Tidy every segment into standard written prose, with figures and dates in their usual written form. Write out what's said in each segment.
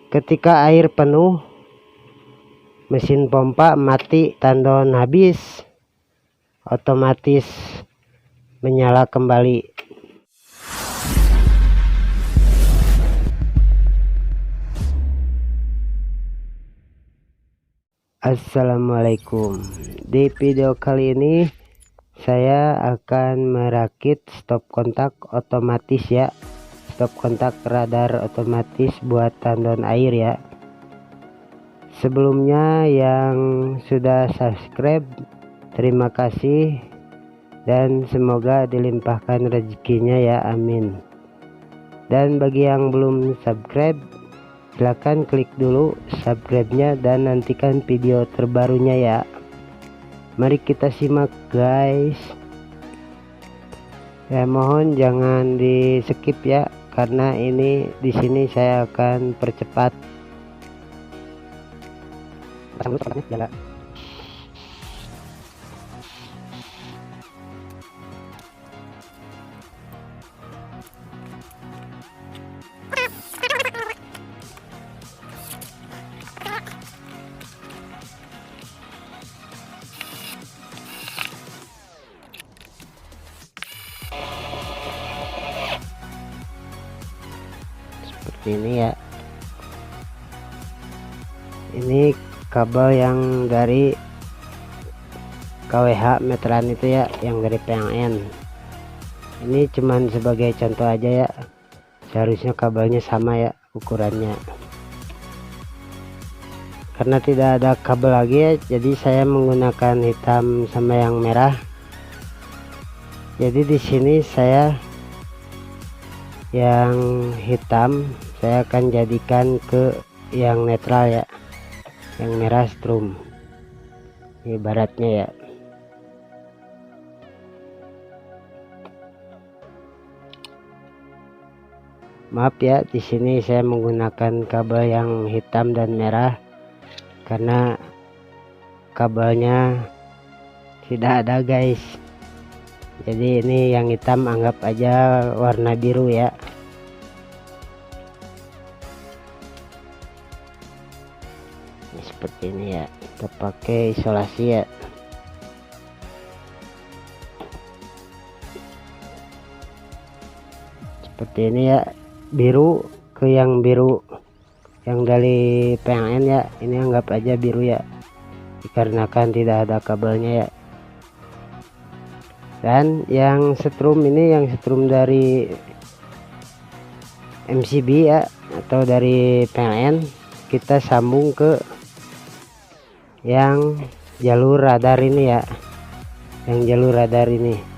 Ketika air penuh, mesin pompa mati, tandon habis, otomatis menyala kembali. Assalamualaikum. Di video kali ini saya akan merakit stop kontak otomatis ya, stop kontak radar otomatis buat tandon air ya. Sebelumnya yang sudah subscribe, terima kasih dan semoga dilimpahkan rezekinya ya, amin. Dan bagi yang belum subscribe, silahkan klik dulu subscribe-nya dan nantikan video terbarunya ya. Mari kita simak guys. Ya, mohon jangan di skip ya, karena ini di sini saya akan percepat. Nyala. Seperti ini ya. Ini kabel yang dari KWH meteran itu ya, yang dari PLN. Ini cuman sebagai contoh aja ya, seharusnya kabelnya sama ya ukurannya. Karena tidak ada kabel lagi ya, jadi saya menggunakan hitam sama yang merah. Jadi di sini saya yang hitam saya akan jadikan ke yang netral ya, yang merah strum ibaratnya ya. Maaf ya, di sini saya menggunakan kabel yang hitam dan merah karena kabelnya tidak ada guys. Jadi ini yang hitam anggap aja warna biru ya. Ini seperti ini ya, kita pakai isolasi ya. Seperti ini ya, biru ke yang biru yang dari PLN ya, ini anggap aja biru ya, dikarenakan tidak ada kabelnya ya. Dan yang setrum ini, yang setrum dari MCB ya, atau dari PLN, kita sambung ke yang jalur radar ini ya, yang jalur radar ini.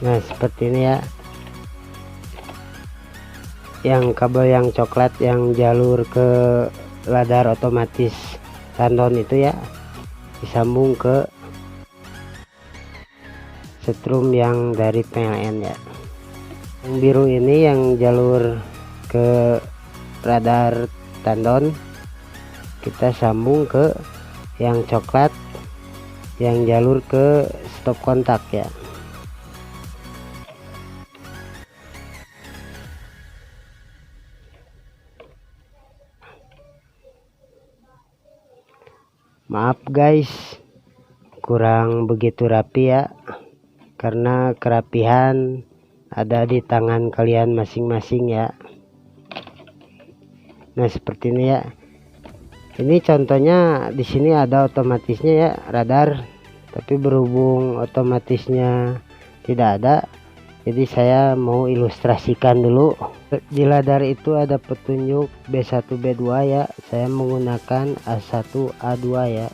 Nah seperti ini ya, yang kabel yang coklat yang jalur ke radar otomatis tandon itu ya, disambung ke setrum yang dari PLN ya. Yang biru ini yang jalur ke radar tandon, kita sambung ke yang coklat yang jalur ke stop kontak ya. Maaf guys, kurang begitu rapi ya, karena kerapihan ada di tangan kalian masing-masing ya. Nah seperti ini ya. Ini contohnya di sini ada otomatisnya ya, radar, tapi berhubung otomatisnya tidak ada, jadi saya mau ilustrasikan dulu. Di radar itu ada petunjuk B1 B2 ya, saya menggunakan A1 A2 ya.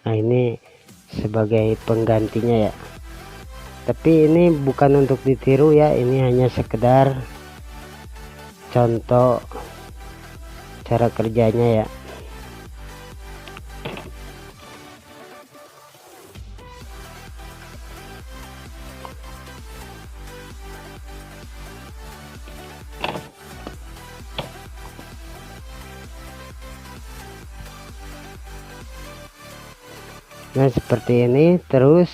Nah ini sebagai penggantinya ya, tapi ini bukan untuk ditiru ya, ini hanya sekedar contoh cara kerjanya ya. Nah seperti ini, terus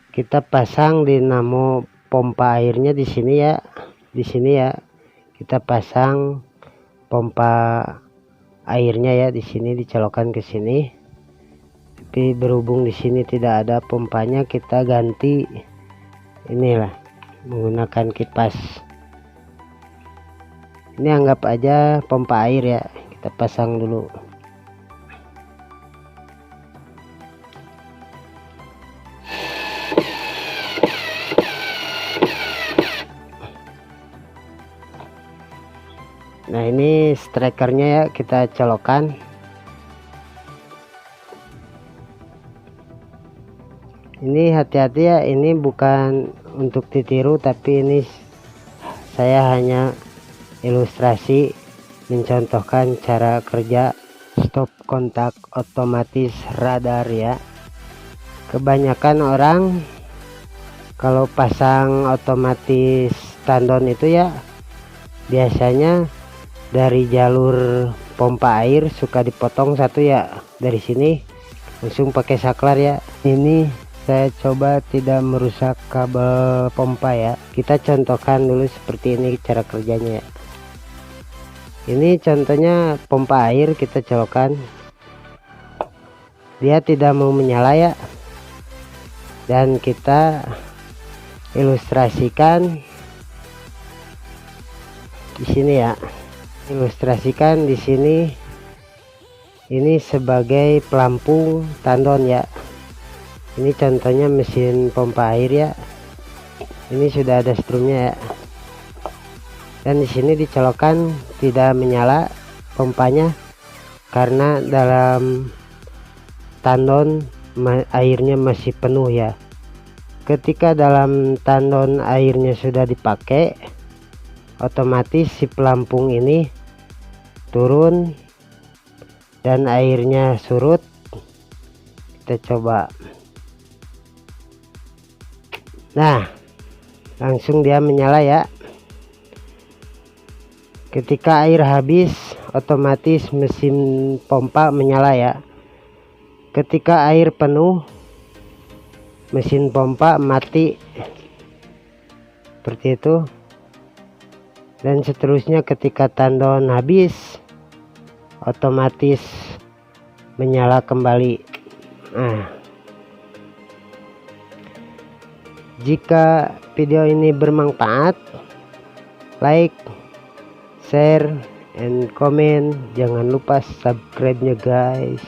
kita pasang dinamo pompa airnya di sini ya. Di sini ya kita pasang pompa airnya ya, di sini dicolokkan ke sini. Tapi berhubung di sini tidak ada pompanya, kita ganti inilah menggunakan kipas. Ini anggap aja pompa air ya, kita pasang dulu. Nah ini strikernya ya, kita colokkan. Ini hati-hati ya, ini bukan untuk ditiru, tapi ini saya hanya ilustrasi mencontohkan cara kerja stop kontak otomatis radar ya. Kebanyakan orang kalau pasang otomatis tandon itu ya, biasanya dari jalur pompa air suka dipotong satu ya, dari sini langsung pakai saklar ya. Ini saya coba tidak merusak kabel pompa ya. Kita contohkan dulu seperti ini cara kerjanya ya. Ini contohnya pompa air, kita colokkan, dia tidak mau menyala ya, dan kita ilustrasikan di sini ya. Ilustrasikan di sini, ini sebagai pelampung tandon ya. Ini contohnya mesin pompa air ya. Ini sudah ada strumnya ya. Dan di sini dicolokkan, tidak menyala pompanya karena dalam tandon airnya masih penuh ya. Ketika dalam tandon airnya sudah dipakai, otomatis si pelampung ini turun dan airnya surut. Kita coba. Nah langsung dia menyala ya. Ketika air habis, otomatis mesin pompa menyala ya. Ketika air penuh, mesin pompa mati, seperti itu. Dan seterusnya ketika tandon habis, otomatis menyala kembali. Nah, jika video ini bermanfaat, like, share, and comment. Jangan lupa subscribe nya guys.